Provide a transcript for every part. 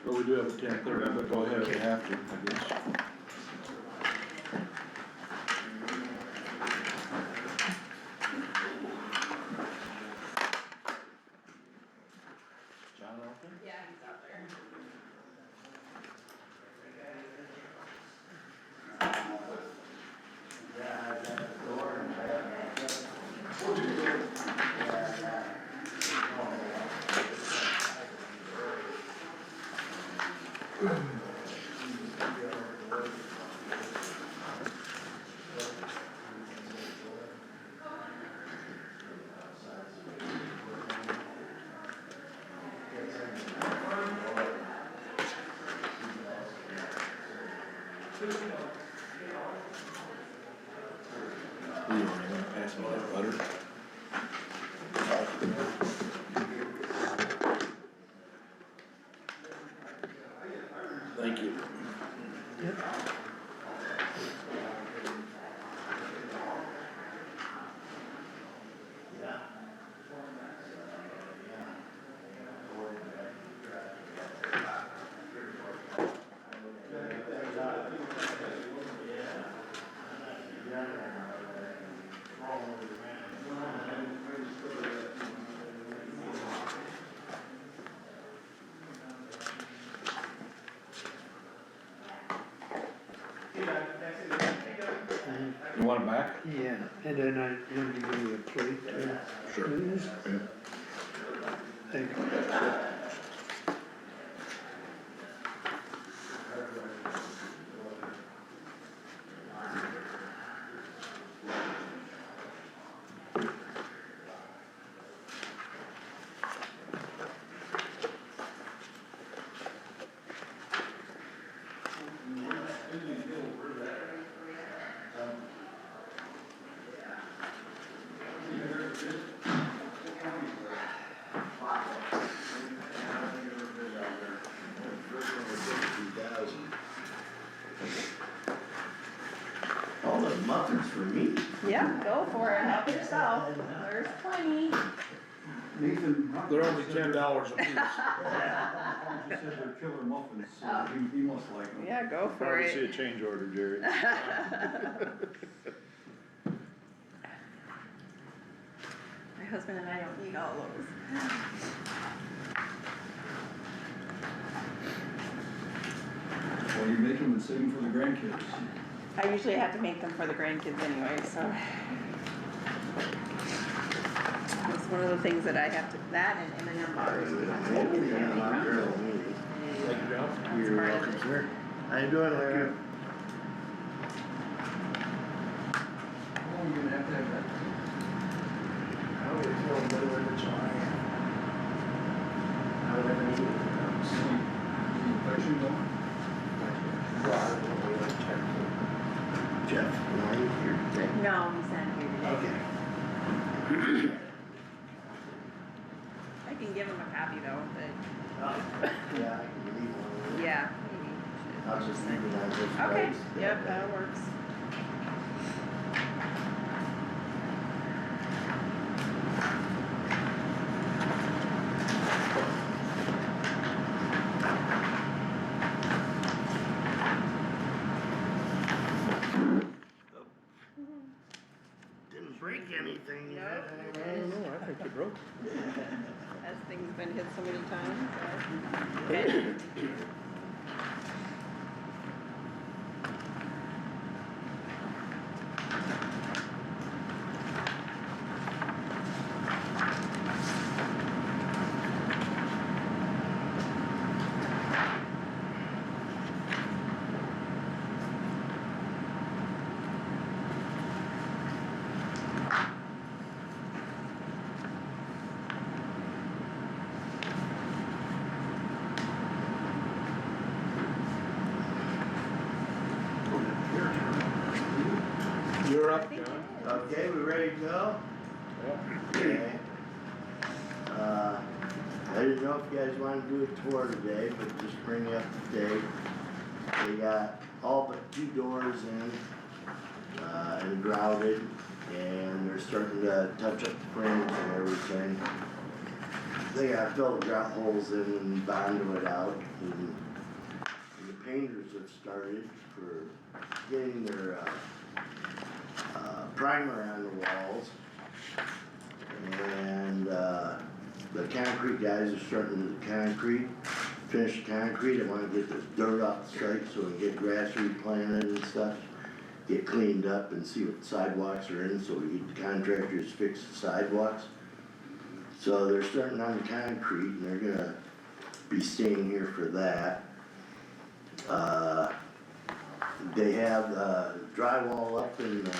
Well, we do have a 10:30, but go ahead, we have to, I guess. John out there? Yeah, he's out there. You wanna pass me that butter? Thank you. You want it back? Yeah, and then I wanted to give you a plate too. Sure. Please. Thank you. All the muffins for me? Yeah, go for it, help yourself, there's plenty. Nathan. They're only $10 a piece. He said they're killer muffins, so he must like them. Yeah, go for Probably see a it. change order, Jerry. My husband and I don't eat all those. Well, you make them and save them for the grandkids. I usually have to make them for the grandkids anyway, so. It's one of the things that I have to, that and M&M bars. Thank you, John. You're welcome, sir. How you doing, Larry? How long you gonna have that? I would feel a little bit of July. I would never need it. Any infection going? Jeff, are you here today? No, he's not here today. Okay. I can give him a copy though, but, Yeah, I can leave one. yeah, maybe. I'll just leave it on this Okay, place. yep, that works. Didn't break anything yet. Nope. I don't know, I think you broke. As things been hit so many times, so. Okay. You're I up, think John. it is. Okay, we ready to go? Yeah. Okay. I didn't know if you guys wanted to do a tour today, but just bring you up to date. They got all but 2 doors in, and grouted, and they're starting to touch up the frames and everything. They got to fill the grout holes in and bond it out, and started for getting their, primer on the walls. And, the concrete guys are starting to do the concrete, finish the concrete, I wanna get this dirt off the site so we can get grass replanted and stuff. Get cleaned up and see what sidewalks are in, so we get the contractors to fix the sidewalks. So they're starting on the concrete and they're gonna be staying here for that. They have, drywall up in the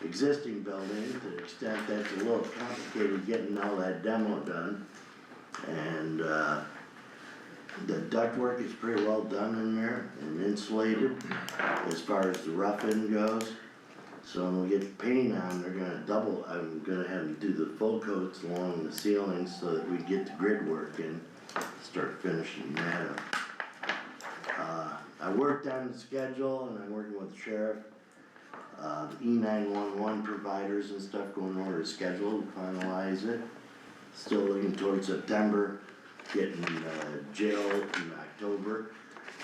existing building, to the extent that's a little complicated getting all that demo done. And, the ductwork is pretty well done in there and insulated as far as the rough end goes. So when we get the paint on, they're gonna I'm gonna have them do the full coats along the ceiling so that we get the grid work and start finishing that up. I worked on the schedule and I'm working with the sheriff, the E911 providers and stuff, going over the schedule to finalize it. Still looking towards September, getting jail in October,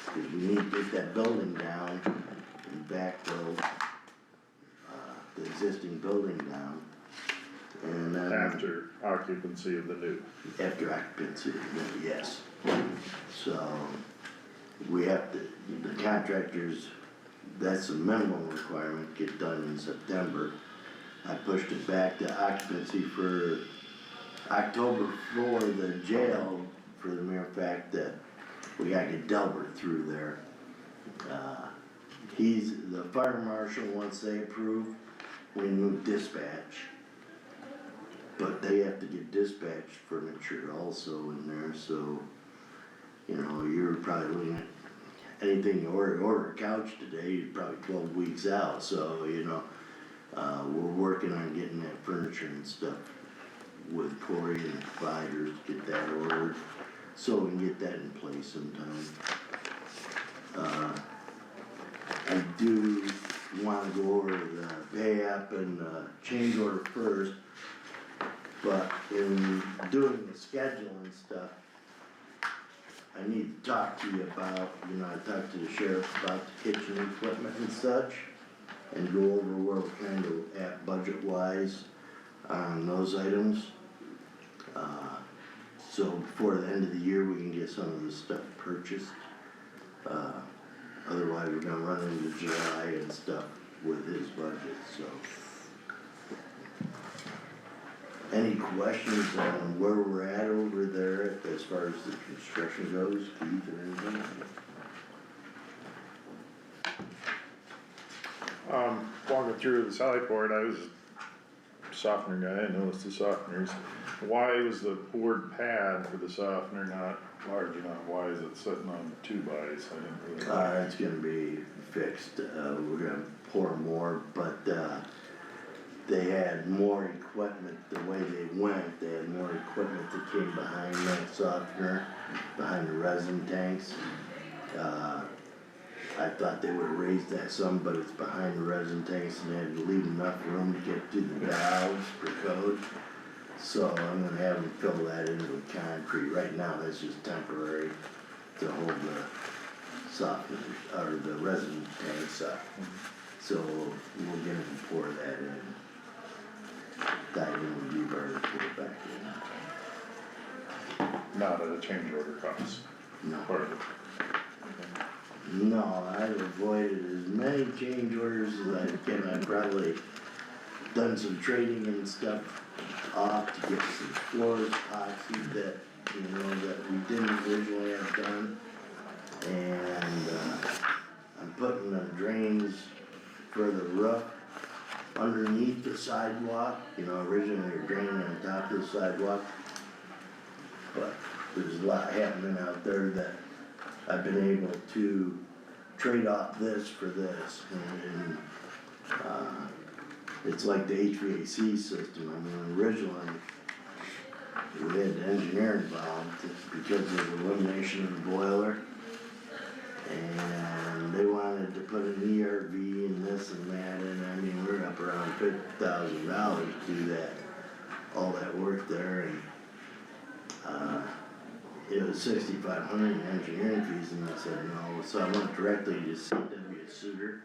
cause we need to get that building down and backfill, the existing building down. And then. After occupancy of the new. After occupancy, yes. So, we have to, the contractors, that's a minimum requirement, get done in September. I pushed it back to occupancy for October for the jail, for the mere fact that we gotta get Delbert through there. He's, the fire marshal, once they approve, we move dispatch. But they have to get dispatch furniture also in there, so, you know, you're probably looking at anything, you order a couch today, you're probably 12 weeks out, so, you know, we're working on getting that furniture and stuff with Corey and the providers, get that ordered, so we can get that in place sometime. I do wanna go over the pay app and, change order first. But in doing the schedule and stuff, I need to talk to you about, you know, I talked to the sheriff about the kitchen equipment and such, and go over where we're kind of at budget-wise on those items. So before the end of the year, we can get some of this stuff purchased. Otherwise, we're gonna run into July and stuff with his budget, so. Any questions on where we're at over there as far as the construction goes, Keith, or anything? Walking through the Sally Port, I was a softener guy, I noticed the softeners. Why was the board pad for the softener not large enough? Why is it sitting on 2x? I didn't really. It's gonna be fixed, we're gonna pour more, but, they had more equipment, the way they went, they had more equipment that came behind that softener, behind the resin tanks. I thought they would've raised that some, but it's behind the resin tanks and they had to leave enough room to get to the valves for code. So I'm gonna have them fill that in with concrete, right now that's just temporary to hold the softener, or the resin tanks up. So we'll get them to pour that in. That in the reverb, put it back Not at a change order cost, in. No. part of it. No, I've avoided as many change orders as I can, I've probably done some trading and stuff off to get some floors epoxied that, you know, that we didn't originally have done. And, I'm putting the drains for the roof underneath the sidewalk, you know, originally they're draining on top of the sidewalk. But there's a lot happening out there that I've been able to trade off this for this, and it's like the HVAC system. I mean, originally, we had the engineer involved because of the elimination of the boiler. And they wanted to put an ERV and this and that, and I mean, we're up around $50,000 to do that, all that work there, and, it was 6,500 in engineering fees, and I said no, so I went directly to CW Suter.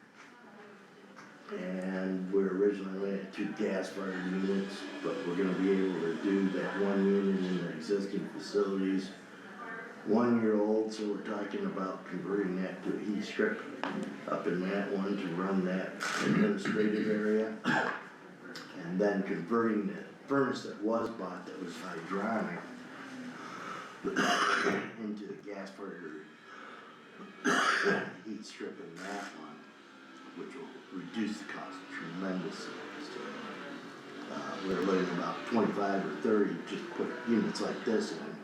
And we're originally at 2 gas-fired units, but we're gonna be able to do that 1 unit in the existing facilities. 1 year old, so we're talking about converting that to a heat strip up in that one to run that administrative area. And then converting the furnace that was bought that was hydronic into the gas-fired heat strip in that one, which will reduce the cost tremendously. So, we're looking about 25 or 30, just put units like this in.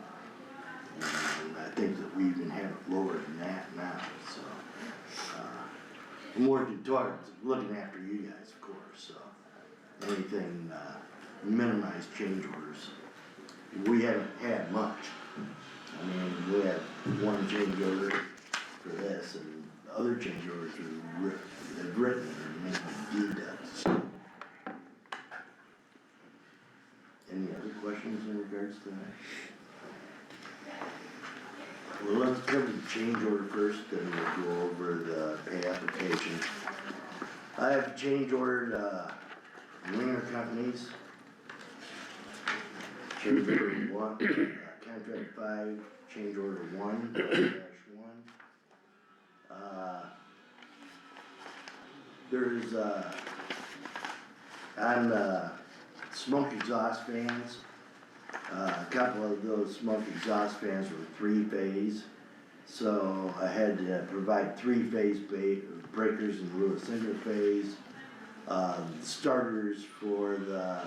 And I think that we even have it lower than that now, so. I'm working towards looking after you guys, of course, so. Anything, minimize change orders. We haven't had much. I mean, we have 1 change order for this, and the other change orders have written or maybe deducts. Any other questions in regards to that? Well, let's cover the change order first, then we'll go over the pay application. I have change ordered, Winger Companies. Change order 1, contract 5, change order 1-1. There's, on, smoke exhaust fans, a couple of those smoke exhaust fans were 3-phase, so I had to provide 3-phase breakers in lieu of single phase. Starters for the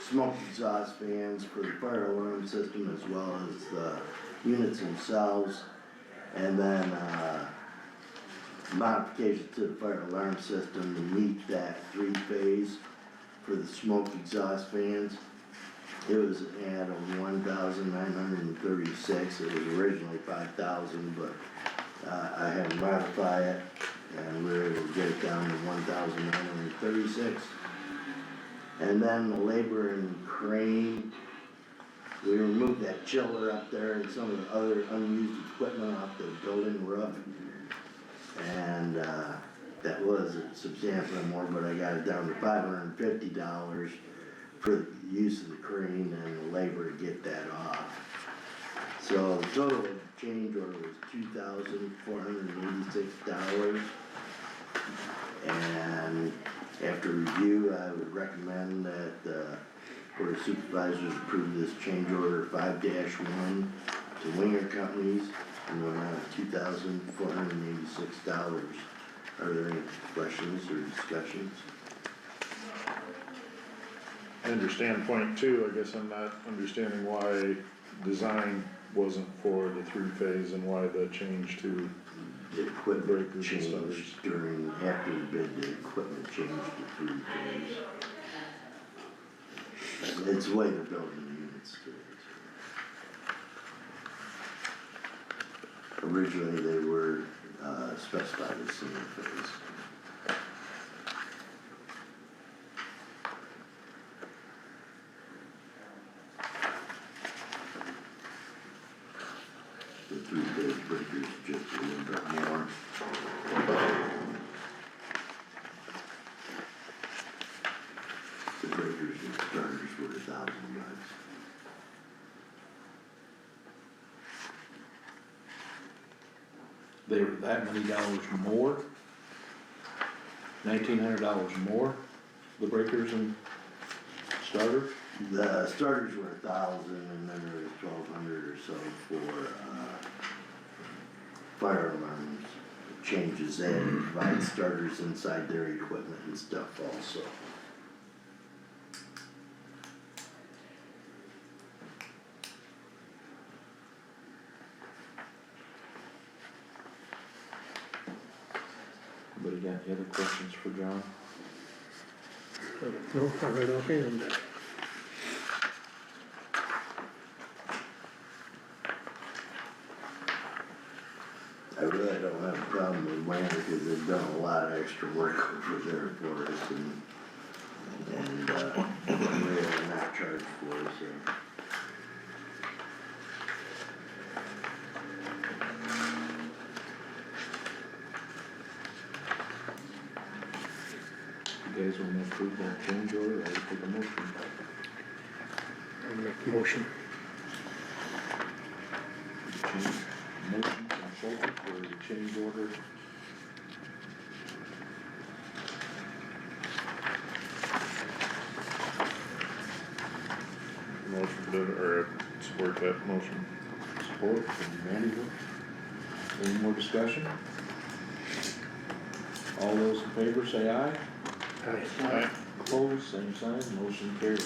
smoke exhaust fans for the fire alarm system as well as the units themselves, and then modifications to the fire alarm system to meet that 3-phase for the smoke exhaust fans. It was at 1,936. It was originally 5,000, but I had to modify it, and we were able to get it down to 1,936. And then the labor and crane, we removed that chiller up there and some of the other unused equipment off the building roof. And that was substantially more, but I got it down to $550 for the use of the crane and the labor to get that off. So the total change order was $2,486. And after review, I would recommend that the Board of Supervisors approve this change order 5-1 to Winger Companies in the amount of $2,486. Are there any questions or discussions? I understand point 2, I guess I'm not understanding why design wasn't for the 3-phase and why the change to, The equipment Breakers and changed starters. during, after the bid, the equipment changed to 3-phase. It's the way they're building the units today. So. Originally, they were, specified as single phase. The 3-phase breakers just a little bit more. The breakers and starters were $1,000. They were that many dollars more? $1,900 more, the breakers and starters? The starters were 1,000, and then there was 1,200 or so for, fire alarms changes. They had to provide starters inside their equipment and stuff also. Anybody got any other questions for John? No, I read offhand. I really don't have a problem with Wayne because they've done a lot of extra work over there for us and we're not charged for it, so. guys wanna approve that change order, I'll take a motion. I'll make a motion. Change, motion consultant for the change order. Motion to, or support that motion. Support from Randy. Any more discussion? All those in favor say aye. Aye. Aye. Opposed, same sign, motion carried.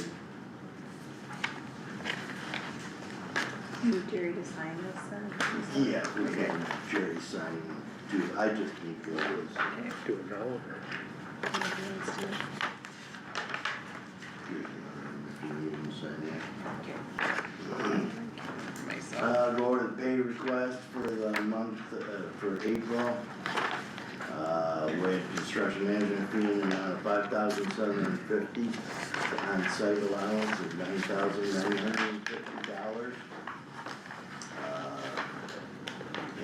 Need Jerry to sign this then? Yeah, we can Jerry sign too, I just need those. Do it now. or- Maybe he needs to. If you need them to sign Okay. that. Myself. Go over the pay request for the month, for April. With construction management fee in the amount of $5,750, on-site allowance of $9,950.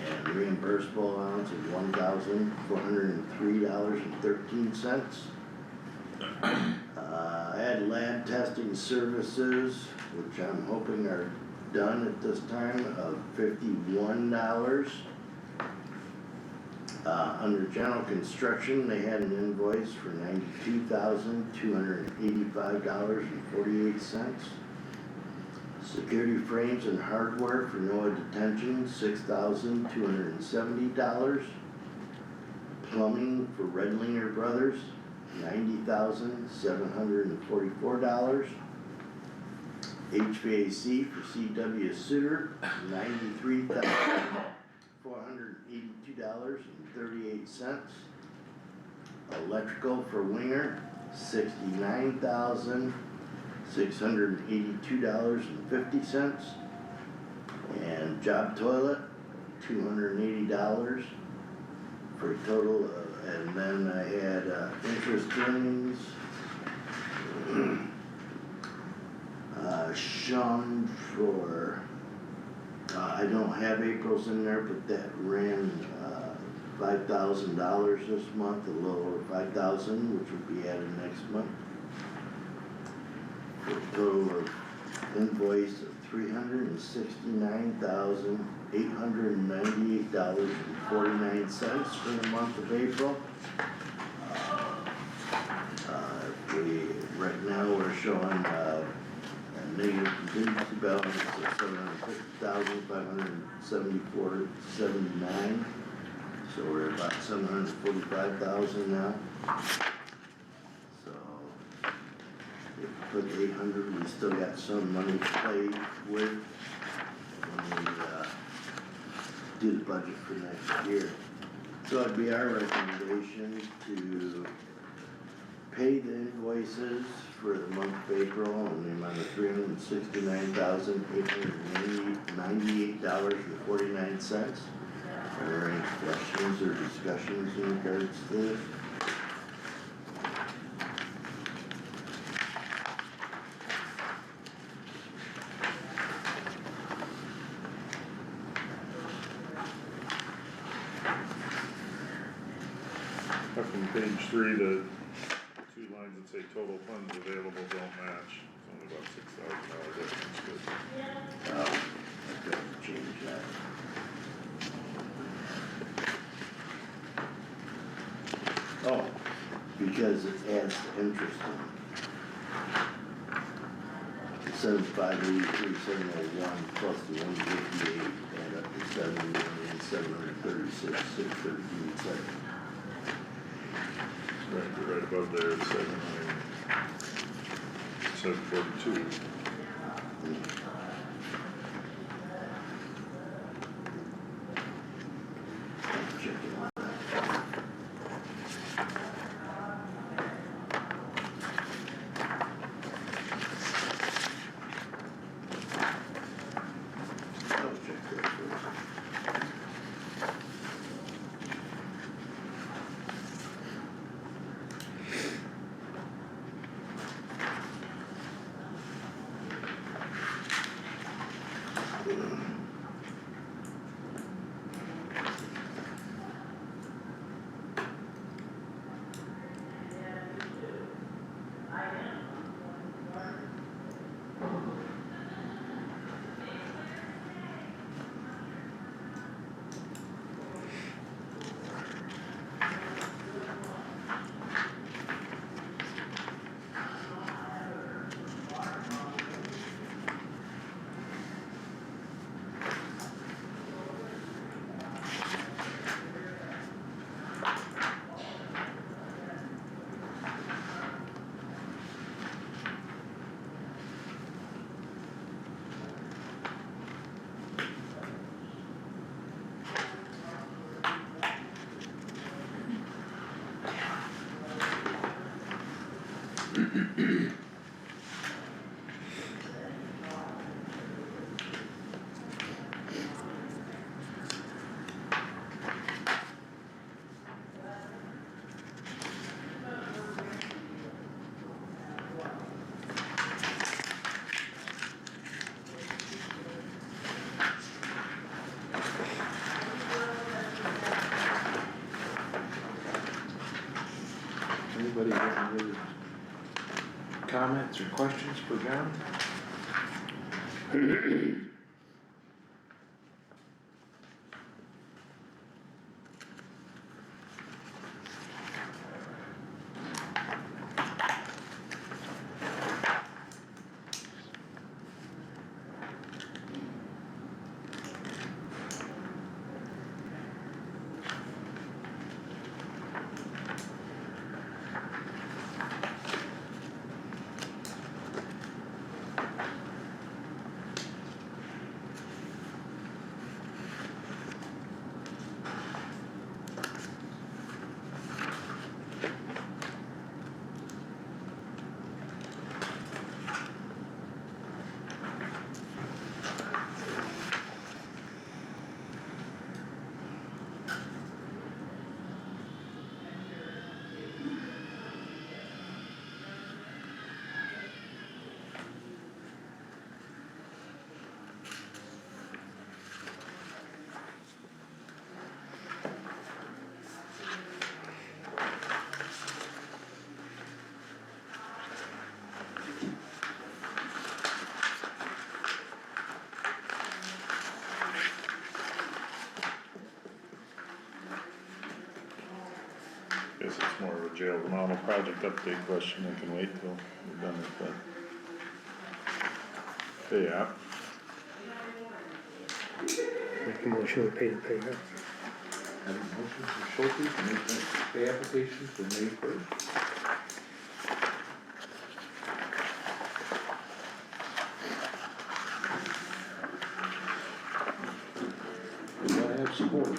And reimbursable allowance of $1,403.13. Add lab testing services, which I'm hoping are done at this time, of $51. Under general construction, they had an invoice for $92,285.48. Security frames and hardware for NOAA detention, $6,270. Plumbing for Redlinger Brothers, $90,744. HVAC for CW Suter, $93,482.38. Electrical for Winger, $69,682.50. And job toilet, $280 for a total of, and then I had, interest earnings. Sean for, I don't have April's in there, but that ran, $5,000 this month, a little over 5,000, which will be added next month. For a total of invoice of $369,898.49 for the month of April. Right now, we're showing, a negative contingency balance of $750,574.79. So we're about $745,000 now. So if we put 800, we still got some money to play with when we, do the budget for next year. So it'd be our recommendation to pay the invoices for the month of April in the amount of $369,898.49. Are there any questions or discussions in regards to this? Up on page 3, the two lines that say total funds available don't match. It's only about $6,000 difference, but I've got to change that. Oh, because it adds the interest on it. 7,583,701 plus the 158 add up to 7,736,613. right above there, it's 742. Check it out. I'll check that first. Anybody have any other comments or questions for John? Guess it's more of a jail remodel project update question, I can wait till we're done with that. Yeah, Make a motion to pay the pay up. Have a motion from Schulte to make that pay application for May 1st. Do I have support?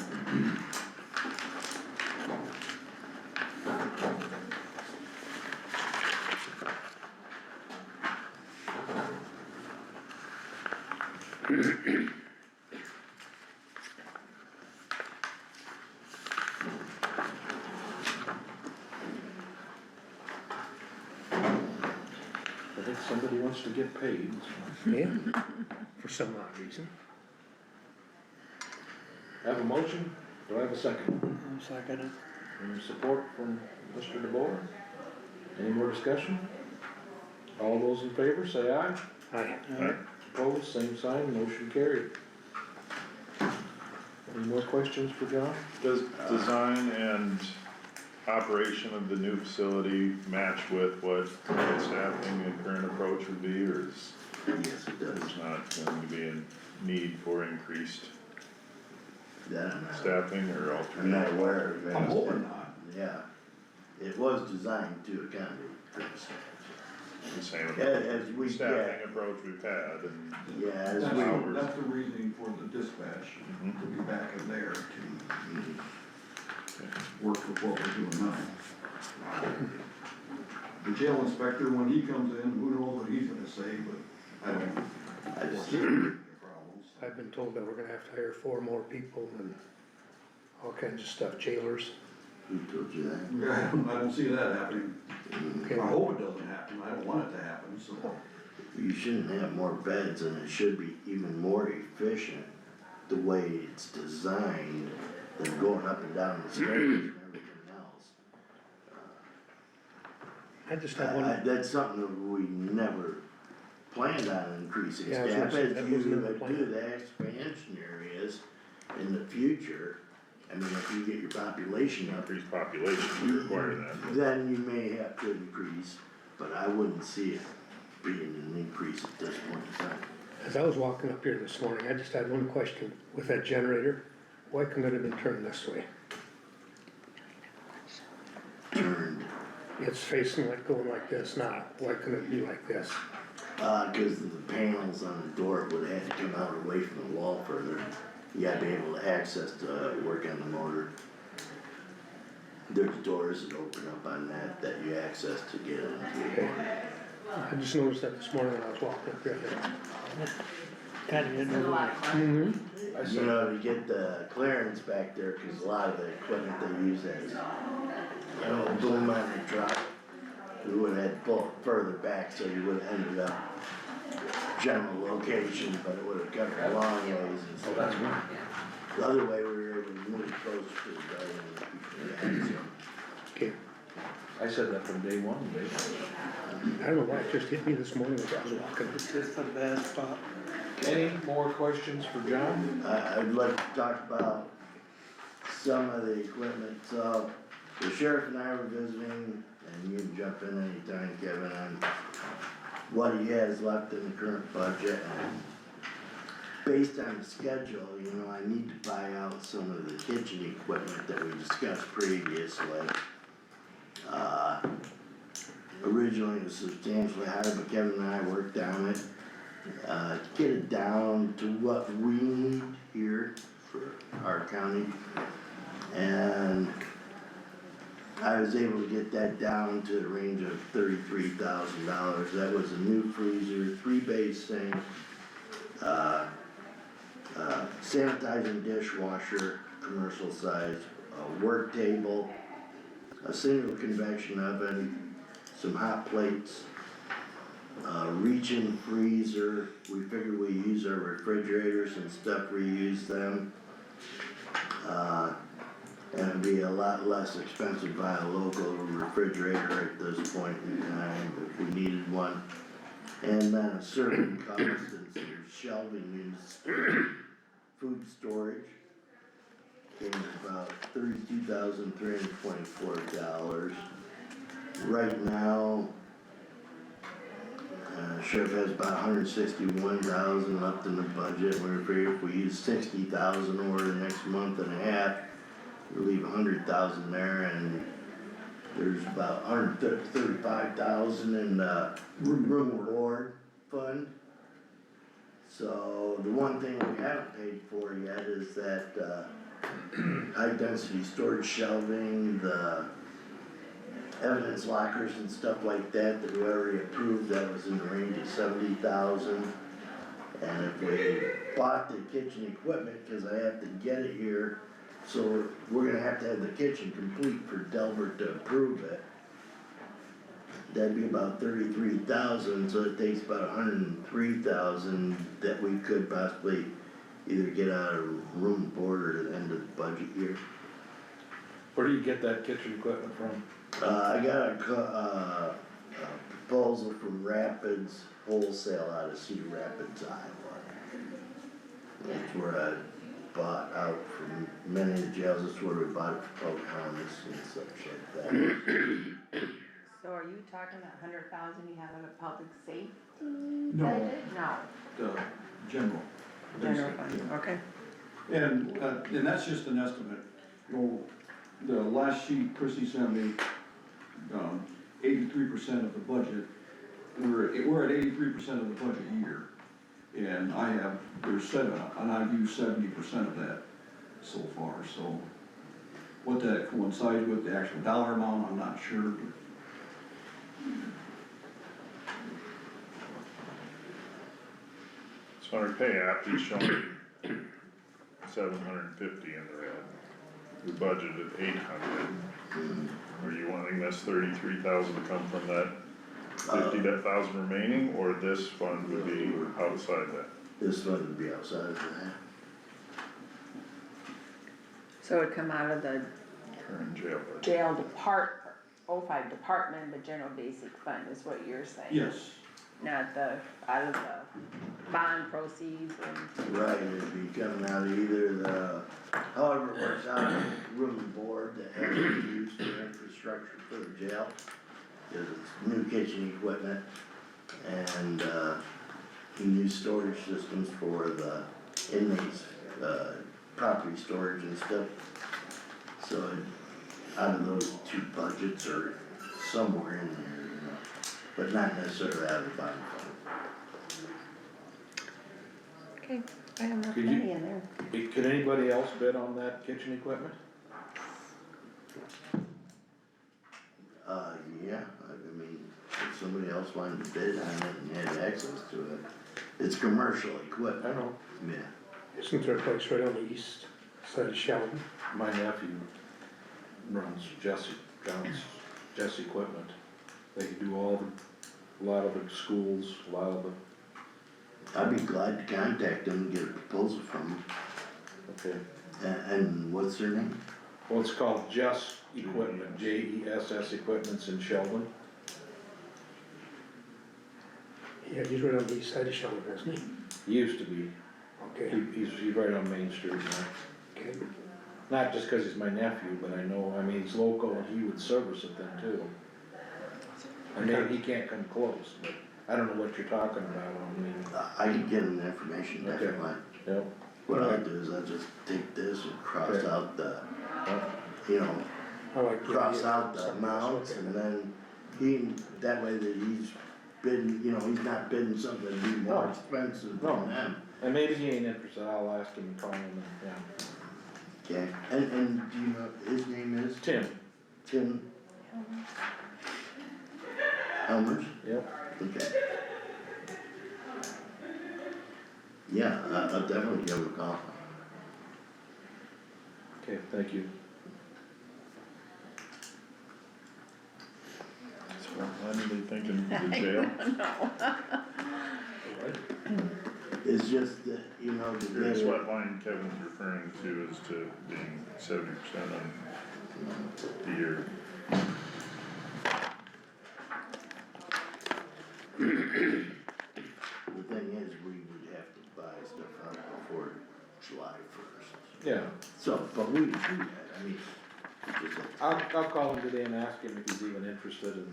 I think somebody wants to get paid, so. Yeah, for some odd reason. Have a motion, do I have a second? I'll second it. Any support from Mr. DeBoer? Any more discussion? All those in favor, say aye. Aye. Aye. Opposed, same sign, motion carried. Any more questions for John? does design and operation of the new facility match with what current staffing and current approach would be, or is Yes, it does. there's not going to be a need for increased That I'm not, staffing or I'm not alternate? aware of it. I'm hoping not. Yeah, it was designed to accommodate this. The same As we staffing get, approach we've had, and yeah, as That's, we, that's the reasoning for the dispatch, to be back in there to work with what we're doing now. The jail inspector, when he comes in, who knows what he's gonna say, but I don't. I just, foresee any problems. I've been told that we're gonna have to hire 4 more people and all kinds of stuff, jailers. who told you that? Yeah, I don't see that happening. Okay. I hope it doesn't happen, I don't want it to happen, so. You shouldn't have more beds and it should be even more efficient the way it's designed than going up and down the stairs and everything else. I just have one, That's something that we never planned on increasing Yeah, I was staff, gonna say, as that was you never do planned. the expansion areas in the future. I mean, if you get your population up, increased population would require that. then you may have to increase, but I wouldn't see it being an increase at this point in time. as I was walking up here this morning, I just had one question with that generator. Why couldn't it have been turned this way? Turned, It's facing like going like this now. Why couldn't it be like this? cause of the panels on the door would have to come out away from the wall further. You gotta be able to access to work on the motor. there's doors that open up on that you access to get into. Okay. I just noticed that this morning when I was walking up there. Kinda didn't know. Mm-hmm. I You said, know, to get the clearance back there, cause a lot of the equipment they use as, you know, boom on the truck, we would've had to pull it further back, so you would've ended up general location, but it would've covered a long ways and oh, stuff. that's one. The other way, we were able to move closer to the building and keep it, Okay, I said that from day one, Dave. I don't know why it just hit me this morning as I was walking. It's just a bad spot. Any more questions for John? I'd like to talk about some of the equipment, so the sheriff and I were visiting, and you can jump in anytime, Kevin, on what he has left in the current budget. And based on the schedule, you know, I need to buy out some of the kitchen equipment that we discussed previously. Originally it was substantially higher, but Kevin and I worked on it, to get it down to what we need here for our county. And I was able to get that down to the range of $33,000. That was a new freezer, 3-bay sink, sanitizing dishwasher, commercial size, a work table, a single convection oven, some hot plates, reach-in freezer. We figured we use our refrigerators and stuff, reuse them. And it'd be a lot less expensive to buy a local refrigerator at this point in time if we needed one. And then a serving cost and some shelving units, food storage. Came to about $32,324. Right now, sheriff has about $161,000 left in the budget. We're figuring if we use $60,000 over the next month and a half, we'll leave $100,000 there, and there's about $135,000 in the room and board fund. So the one thing we haven't paid for yet is that high density storage shelving, the evidence lockers and stuff like that we already approved. That was in the range of $70,000. And if we bought the kitchen equipment, cause I have to get it here, so we're gonna have to have the kitchen complete for Delbert to approve it. That'd be about $33,000, so it takes about $103,000 that we could possibly either get out of room and board or at the end of the budget year. Where do you get that kitchen equipment from? I got a proposal from Rapids Wholesale out of Cedar Rapids, Iowa. That's where I bought out from many of the jails. That's where we bought it for Pocahontas and such like that. So are you talking that 100,000 you have in a public safety No. budget? No. The general. General fund, okay. And that's just an estimate. You know, the last sheet Chrissy sent me, 83% of the budget, we're at 83% of the budget year. And and I've used 70% of that so far, so what that coincides with the actual dollar amount, I'm not sure. So our pay app, he's showing 750 in the red. We budgeted 800. Are you wanting this 33,000 to come from that 50,000 remaining, or this fund would be outside that? This one would be outside of that. So it'd come out of the Current jail budget. jail department, the general basic fund is what you're saying? Yes, Not out of the bond proceeds and, Right, it'd be coming out of either the, however it works out, room and board that has to be used for infrastructure for the jail. Cause it's new kitchen equipment and, new storage systems for the inmates, property storage and stuff. So out of those two budgets are somewhere in there, you know, but not necessarily out of the bond fund. okay, I have enough Could you- money in there. Could anybody else bid on that kitchen equipment? Yeah, I mean, if somebody else wanted to bid on it and had access to it, it's commercial I equipment, know, yeah. Isn't there a place right on the east side of Sheldon? my nephew runs Jesse Equipment. They do a lot of the schools, a lot of the, I'd be glad to contact them and get a proposal from them. okay. And what's their name? Well, it's called Jess Equipment, JESS Equipment's in Sheldon. Yeah, he's right on the east side of Sheldon, isn't he? He used to be, Okay, he's right on Main Street now. okay. Not just cause he's my nephew, but I know, I mean, he's local and he would service it then too. I mean, he can't come close, but I don't know what you're talking about, I mean, I can get them the information, Okay. definitely. yep, What I'll do is I'll just take this and cross Okay. out the, yep, you know, I like the cross idea. out the Something else, amounts okay. and then that way that he's bidding, you know, he's not bidding something that'd be more No. expensive No. than them. and maybe he ain't interested, I'll ask him and call him and, yeah. Okay, and do you know, his name is Tim, Tim Elmers? yep, Okay. Yeah, I'll definitely give him a call. okay, thank you. So when are they thinking the jail? It's just that, you know, Here's what line Kevin's referring to as to being 70% on the year. the thing is, we would have to buy stuff out before July 1st. Yeah, So, but we do that, I mean, just like, I'll call him today and ask him if he's even interested in,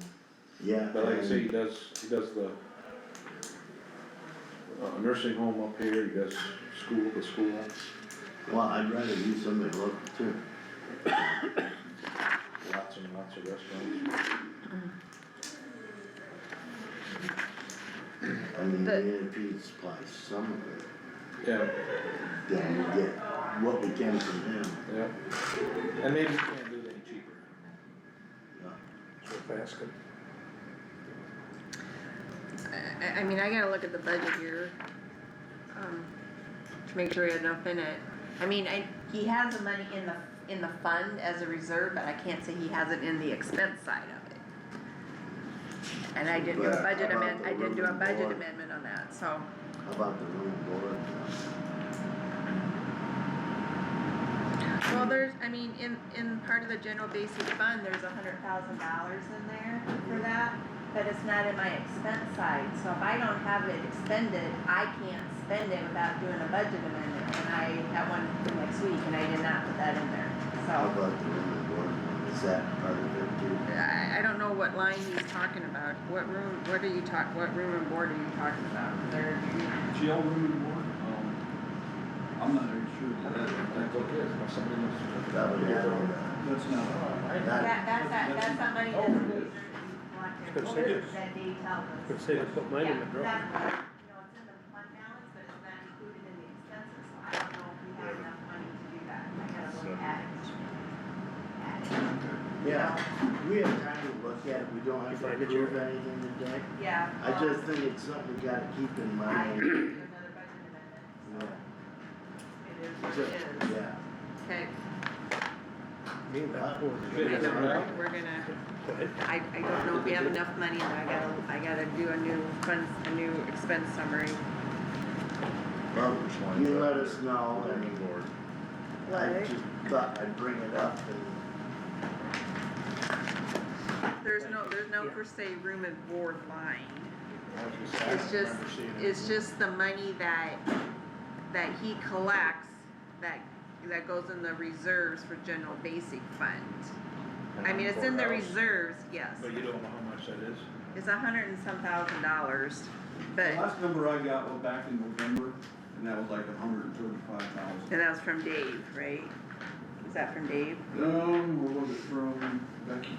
yeah. but like I say, and- he does the nursing home up here, he does the school. Well, I'd rather use somebody local too. Lots and lots of restaurants. I mean, The- even if he supplies some of it, Yeah, then we get what we can from him. yeah. And maybe we can't do it any cheaper. Yeah. It's worth asking. I mean, I gotta look at the budget here, to make sure he had enough in it. I mean, he has the money in the fund as a reserve, but I can't say he has it in the expense side of it. And I didn't do a But budget how about amendment, the I didn't do a room and budget board? amendment on that, so. How about the room and board? Well, there's, I mean, in part of the general basic fund, there's $100,000 in there for that, but it's not in my expense side, so if I don't have it expended, I can't spend it without doing a budget amendment, and I have one for next week, and I did not put that in there, How so. about the room and board? Is that part of it too? I don't know what line he's talking about, what room and board are you talking about, there, Jail room and board, I'm not very sure. That's okay, if somebody wants to. Probably not. That's not. that's that money that's reserved to be Gonna say collected, this. that Dave tells us. Could say to put mine in the drawer. That's what, you know, it's in the fund balance, but it's not included in the expenses, so I don't know if we have enough money to do that, I gotta look at it. Yeah, we have time to look at it, we don't have to You find it, approve Jerry? anything today. Yeah. I just think it's something we gotta keep in I mind. agree with another budget amendment, so it is what Just- it is. Yeah, Okay, Me and that board. I don't know, we're gonna, Go ahead. I don't know if we have enough money, and I gotta do a new expense summary. well, you let us know, Room and and board. I just thought I'd bring it up and, There's no per se room and board line. I It's don't just, remember seeing it. it's just the money that he collects, that goes in the reserves for general basic fund. I mean, it's in the Courthouse. reserves, yes, But you don't know how much that is? it's $100 and some thousand, The but, last number I got was back in November, and that was like 135,000. and that was from Dave, right? Was that from Dave? Or was it from Becky?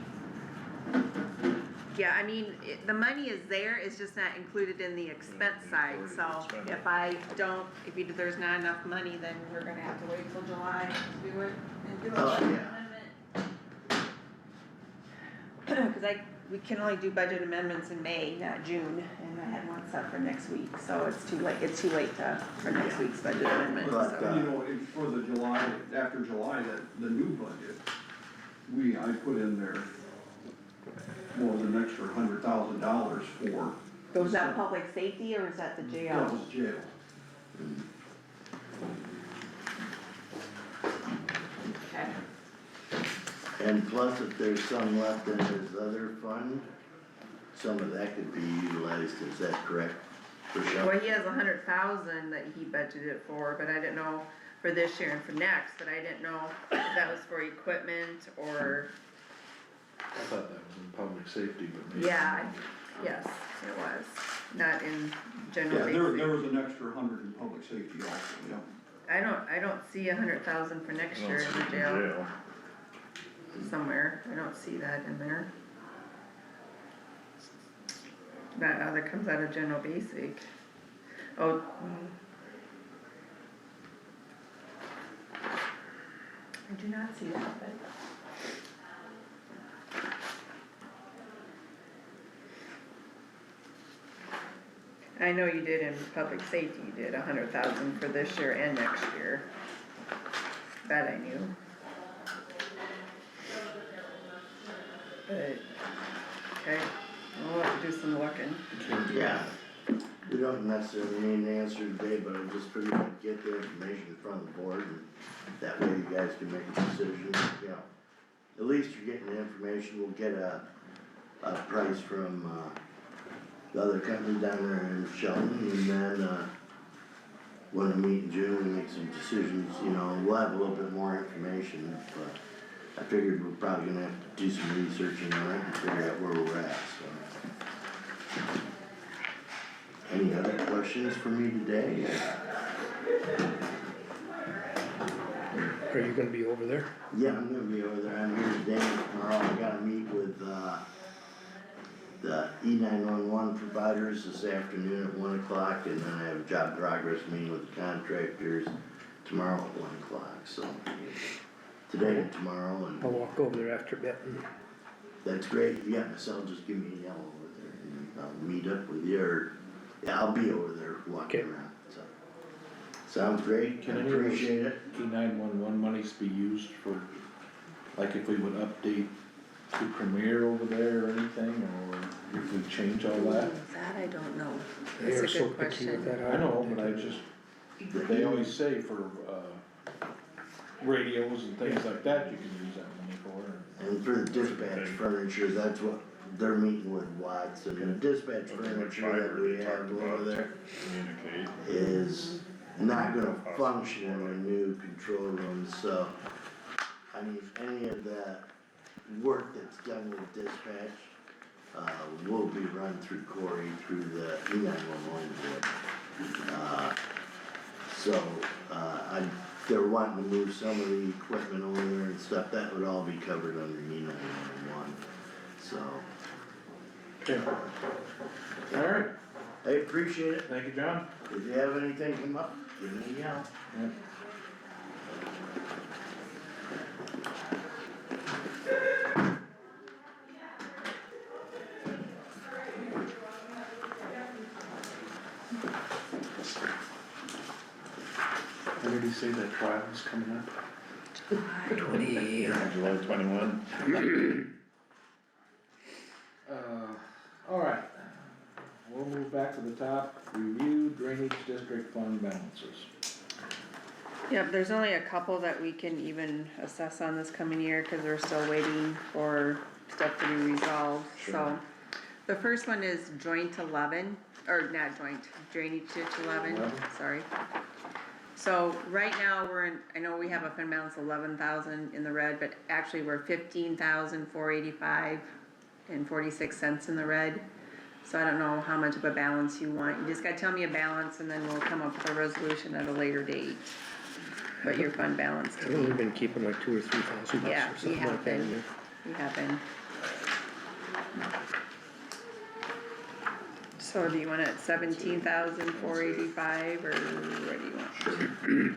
Yeah, I mean, the money is there, it's just not included in the expense side, so if there's not enough money, then we're gonna have to wait till July to do it and do a Oh, budget yeah. amendment. Cause we can only do budget amendments in May, not June, and I had one set for next week, so it's too late for next week's budget amendment, But, so. You know, for the July, after July, the new budget, I put in there more than an extra $100,000 for. So was that public safety or was that the jail? That was jail. Okay. and plus if there's some left in his other fund, some of that could be utilized, is that correct? Rochelle? Well, he has 100,000 that he budgeted for, but I didn't know for this year and for next, but I didn't know if that was for equipment or, I thought that was in public safety, but maybe. yeah, yes, it was, not in Yeah, general there basic. was an extra 100 in public safety also, yeah. I don't see 100,000 for next I year don't in see the it jail somewhere, I don't see that in there. That comes out of general basic. Oh. I do not see that, but. I know you did in public safety, you did 100,000 for this year and next year. That I knew. But, okay, we'll have to do some looking. Yeah, we don't necessarily need an answer today, but I just figured I'd get the information in front of the board, and that way you guys can make a decision, you know. At least you're getting the information, we'll get a price from, the other company down there in Sheldon, and then, when we meet in June, we make some decisions, you know, we'll have a little bit more information, but I figured we're probably gonna have to do some researching on it and figure out where we're at, so. Any other questions for me today? Are you gonna be over there? Yeah, I'm gonna be over there, I'm here today and tomorrow, I gotta meet with, the E911 providers this afternoon at 1 o'clock, and then I have a job progress meeting with the contractors tomorrow at 1 o'clock, so. Today and tomorrow, I'll and walk over there after a bit and that's great, if you got my cell, just give me a yell over there, and I'll meet up with you, or, yeah, I'll be over there walking Okay. around, so. Sounds great, Can I any of those appreciate it. E911 monies be used for, like if we would update the Premier over there or anything, or if we change all that? That I don't know. they That's are a so good picky with question. that. I know, but I just, they always say for, radios and things like that, you can use that money for. And for the dispatch furniture, that's what, they're meeting with Watts, and the dispatch Something like furniture that fiber we they have talked over about there to communicate. is not gonna function in a new control room, so. I mean, any of that work that's done with dispatch, will be run through Corey, through the E911 board. They're wanting to move some of the equipment over there and stuff, that would all be covered under E911, so. Okay. Alright, I appreciate it, thank you, John. if you have anything come up, give me a yell. Yeah. When did he say that trial was coming up? 20, July 21. Alright, we'll move back to the top, review drainage district fund balances. Yep, there's only a couple that we can even assess on this coming year, cause we're still waiting for stuff to be resolved, so. Sure. The first one is joint 11, or not joint, drainage ditch 11, 11? sorry. So right now, we're in, I know we have a fund balance 11,000 in the red, but actually we're 15,485 and 46 cents in the red. So I don't know how much of a balance you want, you just gotta tell me a balance and then we'll come up with a resolution at a later date. But your fund balance to I've be, only been keeping like $2,000 or $3,000 yeah, or we something have like that in been, there. we have been. So do you want it at 17,485 or what do you want?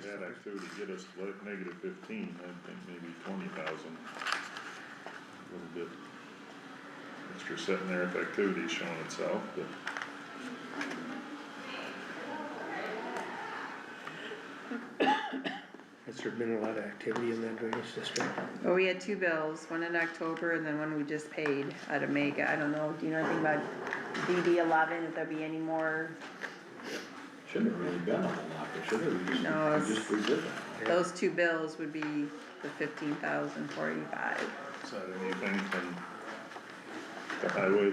That activity get us to like negative 15, I think maybe 20,000. A little bit. extra sitting there if activity's showing itself, but. Has there been a lot of activity in that drainage district? Well, we had two bills, one in October and then one we just paid out of Mega. I don't know, do you know anything about DD 11, if there'll be any more? Shouldn't have really been a whole lot, there should have, No, we just redid that. Those two bills would be the 15,485. Is that anything from the highway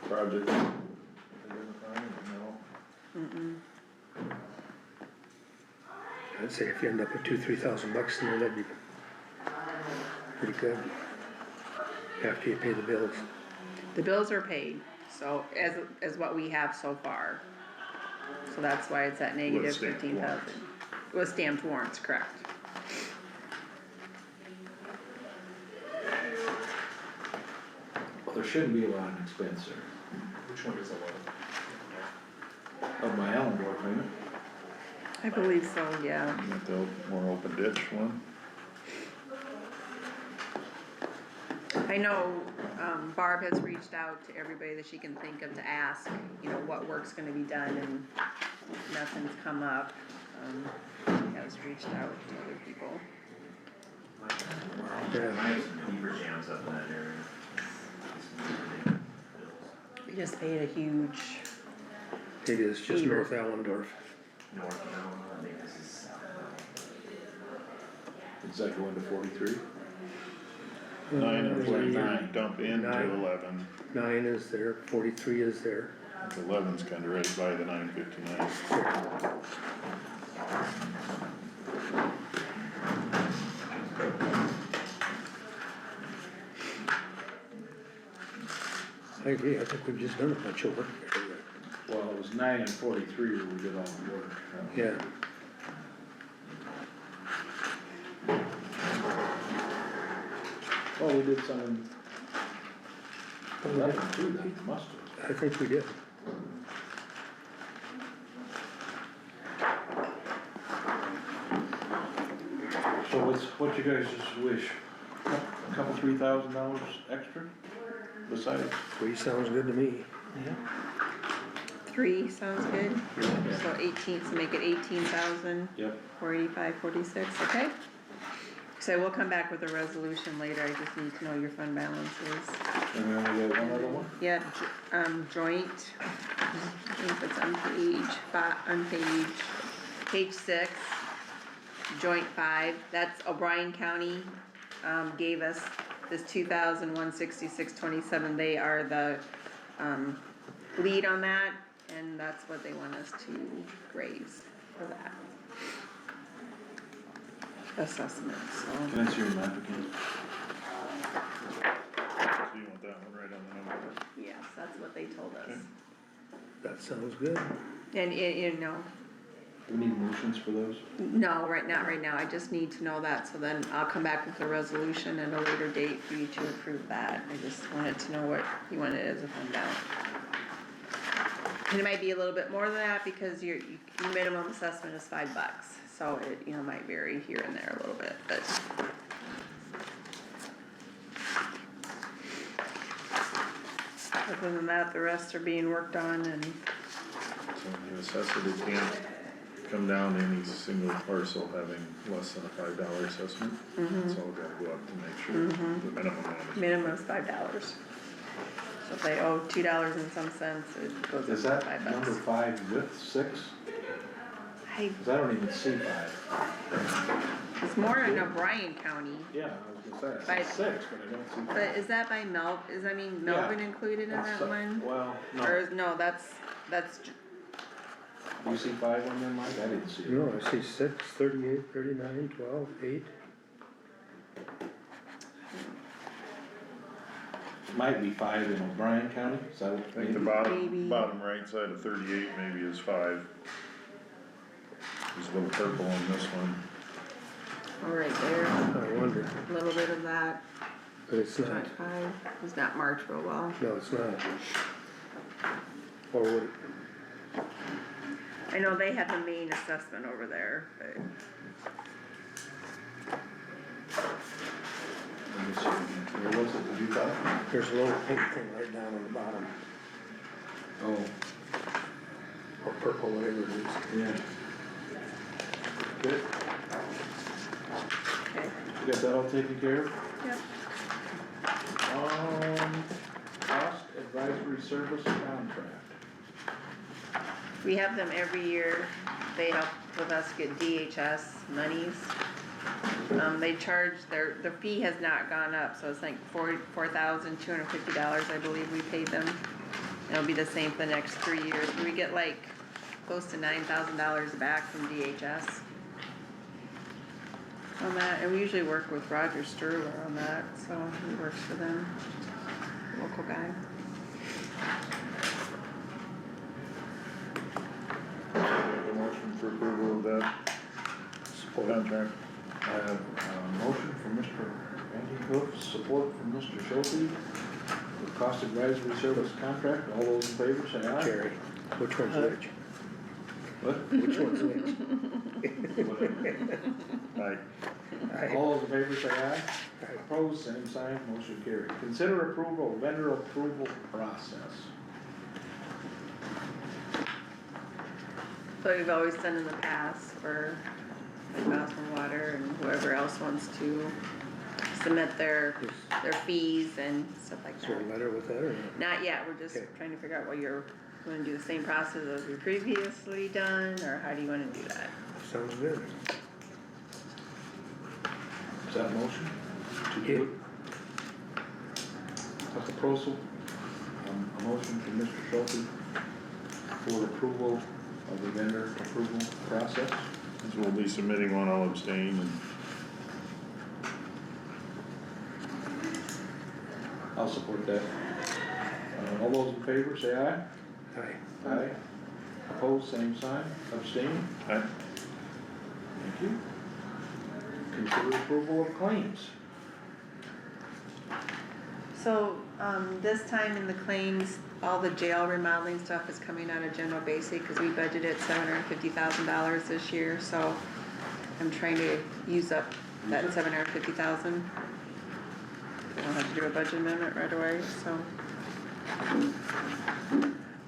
project? No. I'd say if you end up with $2,000-3,000 in there, that'd be pretty good. After you pay the bills. The bills are paid, so as what we have so far. So that's why it's at negative stamped 15,000. With stamped warrants, correct. Well, there shouldn't be a lot of expense there. Which one is the one? Of my Allendorf, ain't it? I believe so, yeah. Got the more open ditch one. I know, Barb has reached out to everybody that she can think of to ask, you know, what work's gonna be done, and nothing's come up. She has reached out to other people. Yeah, Beaver jams up in that area. We just paid a huge, it is just Beaver. North Allendorf. North of them, I think this is south of Is that going to 43? 9 and 49 Uh, dump into nine. 11. 9 is there, 43 is there. 11's kinda right by the 959. I agree, I think we've just done a bunch of work there. Well, it was 9 and 43 where we did all the work. Yeah, Well, we did some in 11 too, then, must have. I think we did. So what you guys just wish? A couple, $3,000 extra besides? 3 sounds good to me. 3 sounds good. So 18, so make it 18,000. Yep. 485, 46, okay? So we'll come back with a resolution later, I just need to know your fund balances. And then we got one other one? Yeah, joint, I think it's on page 6, joint 5, that's O'Brien County, gave us this 2,166.27, they are the, lead on that, and that's what they want us to raise for that. Assessment, so. Can I see your map again? So you want that one right on the number? Yes, that's what they told us. Okay. That sounds good. And you know, Do we need motions for those? no, not right now, I just need to know that, so then I'll come back with a resolution at a later date for you to approve that. I just wanted to know what you wanted as a fund balance. And it might be a little bit more than that, because your minimum assessment is $5, so it, you know, might vary here and there a little bit, but. Other than that, the rest are being worked on, and So the necessity can't come down to any single parcel having less than a $5 assessment. It's all gotta go up to make sure the minimum is. minimum is $5. So if they owe $2 and some cents, it goes up Is to that $5. number 5 with 6? I, Cause I don't even see 5. it's more in O'Brien County, Yeah, I was gonna say, I see 6, but I don't see 5. but is that by Melvin included in That's, that one? Well, no. Or, no, that's, Do you see 5 on there, Mike? I didn't see it. No, I see 6, 38, 39, 12, 8. Might be 5 in O'Brien County, is that what? I think the Maybe. bottom right side of 38 maybe is 5. There's a little purple on this one. right there, I wonder, a little bit of that, but it's not. joint 5, does not march real well. No, it's not. Or would it? I know they had the main assessment over there, but. Let me see, where was it, did you talk? There's a little pink thing right down on the bottom, Oh, or purple, whatever it is. yeah. Good, Okay, you got that all taken care of? yep. Cost advisory service contract. We have them every year, they help with us get DHS monies. They charge, their fee has not gone up, so it's like $4,250, I believe we paid them. It'll be the same for the next 3 years, we get like close to $9,000 back from DHS. On that, and we usually work with Roger Sturler on that, so he works for them, local guy. Make a motion for approval of that contract. I have a motion from Mr. Andy Hoof, support from Mr. Schulte. The cost advisory service contract, all those in favor say aye. Jerry, which one's which? What? Which one's which? Aye. All those in favor say aye. Aye. Opposed, same sign, motion carried. Consider approval of vendor approval process. So we've always done in the past for like Mountain Water and whoever else wants to submit their fees and stuff like Is there a that. letter with that or not? Not yet, we're just Okay. trying to figure out what you're gonna do, the same process as we previously done, or how do you wanna do that? Sounds good. Is that a motion? To Yeah. do it? At the proposal, a motion from Mr. Schulte for approval of the vendor approval process. Since we'll be submitting one, I'll abstain and I'll support that. All those in favor say aye. Aye. Aye. Opposed, same sign, abstain. aye. Thank you. Consider approval of claims. So, this time in the claims, all the jail remodeling stuff is coming out of general basic, cause we budgeted $750,000 this year, so I'm trying to use up that 750,000. I don't have to do a budget amendment right away, so.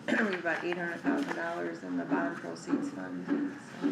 We have about $800,000 in the bond proceeds fund, so.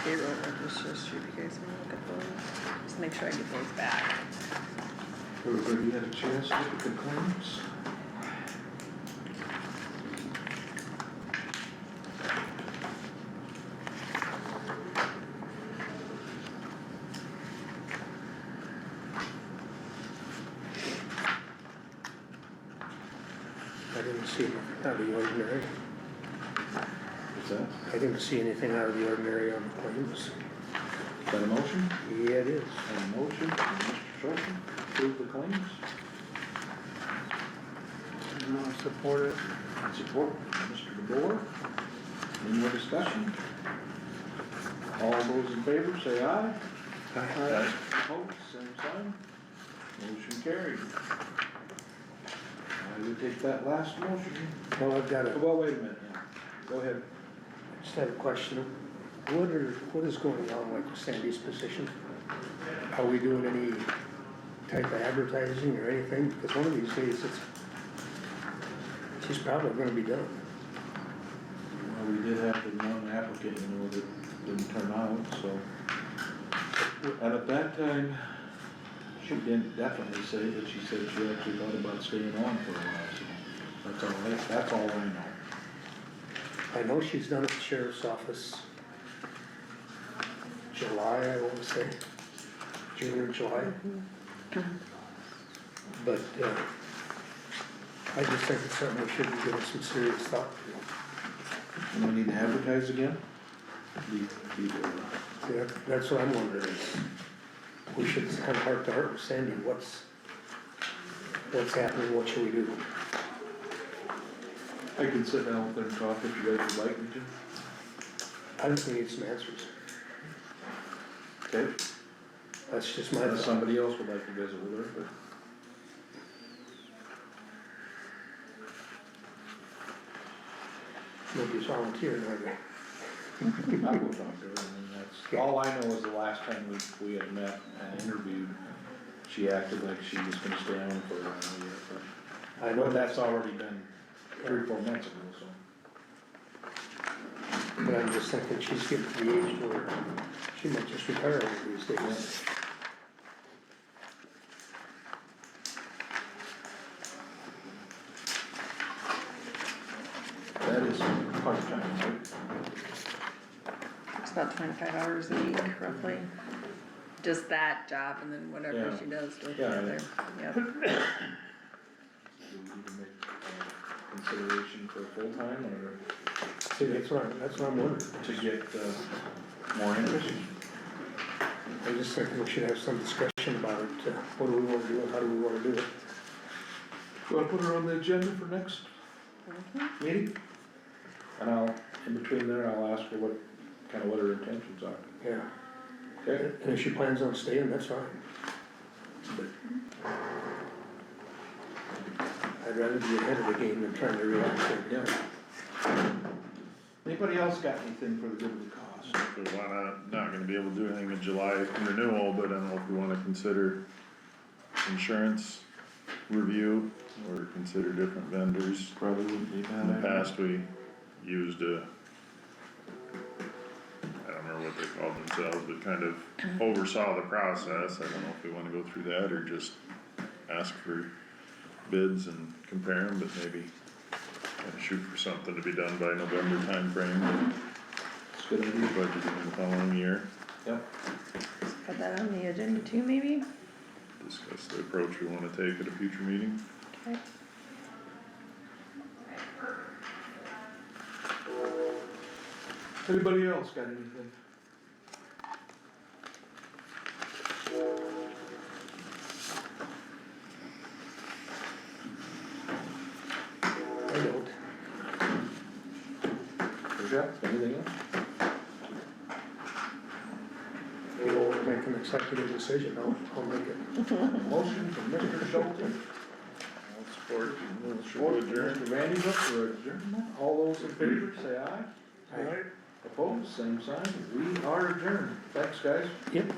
payroll registers, you guys wanna look at those, just make sure I get those back. Everybody had a chance to look at the claims? I didn't see anything out of the ordinary. What's that? I didn't see anything out of the ordinary on the claims. Is that a motion? Yeah, it is. A motion from Mr. Schultz, to approve the claims. I'll support it. Support from Mr. DeBoer. Any more discussion? All those in favor say aye. Aye. Opposed, same sign. Motion carried. I will take that last motion. Well, I've got Oh, well, wait a minute, yeah. Go ahead. just had a question. What is going on like with Sandy's position? Are we doing any type of advertising or anything? Because one of these days she's probably gonna be done. Well, we did have the one applicant, you know, that didn't turn out, so. And at that time, she didn't definitely say, but she said she actually thought about staying on for a while, so that's all I know. I know she's done at the sheriff's office July, I wanna say, June or July. But, I just think it's something we should be giving some serious thought to. And we need to advertise again? Yeah, that's what I'm wondering is, we should have heart to heart with Sandy, what's happening, what should we do? I can sit down with her and talk if you guys would like me to. I think we need some answers, Okay. that's just my Unless thought. somebody else would like to visit with her, but. Nobody's volunteering, are they? I will talk to her, I mean, that's, all I know is the last time we had met and interviewed, she acted like she was gonna stay on for a while, I but know that's already been 3 or 4 months ago, so. but I'm just thinking she's getting to the age where she might just retire one of these days. That is part-time, right? It's about 25 hours a week roughly, just that job and then whatever Yeah. she does with the Yeah, other, yep. Do we need to make consideration for full-time or See, that's what I'm wondering. to get, more interest? I just think we should have some discussion about it, what do we wanna do and how do we wanna do it? Do I put her on the agenda for next meeting? And in between there, I'll ask her what her intentions are. Yeah, Okay? and if she plans on staying, that's fine. But I'd rather be ahead of the game than trying to react to it. Yeah. Anybody else got anything for the good of the cause? If we not gonna be able to do anything in July renewal, but I don't know if we wanna consider insurance review or consider different vendors. Probably wouldn't be bad. In the past, we used I don't remember what they called themselves, but kind of oversaw the process. I don't know if we wanna go through that or just ask for bids and compare them, but maybe shoot for something to be done by November timeframe, It's good idea. budgeting in the following year. Yep. Put that on the agenda too, maybe? Discuss the approach we wanna take at a future meeting. Okay. Anybody else got anything? I don't. Jeff, anything else? If you don't wanna make an executive decision, I'll make it. Motion from Mr. Schulte. I'll support, Support from Mr. Vandy, for adjournment. All those in favor, say aye. Aye. Opposed, same sign. We are adjourned. Thanks, guys. Yep.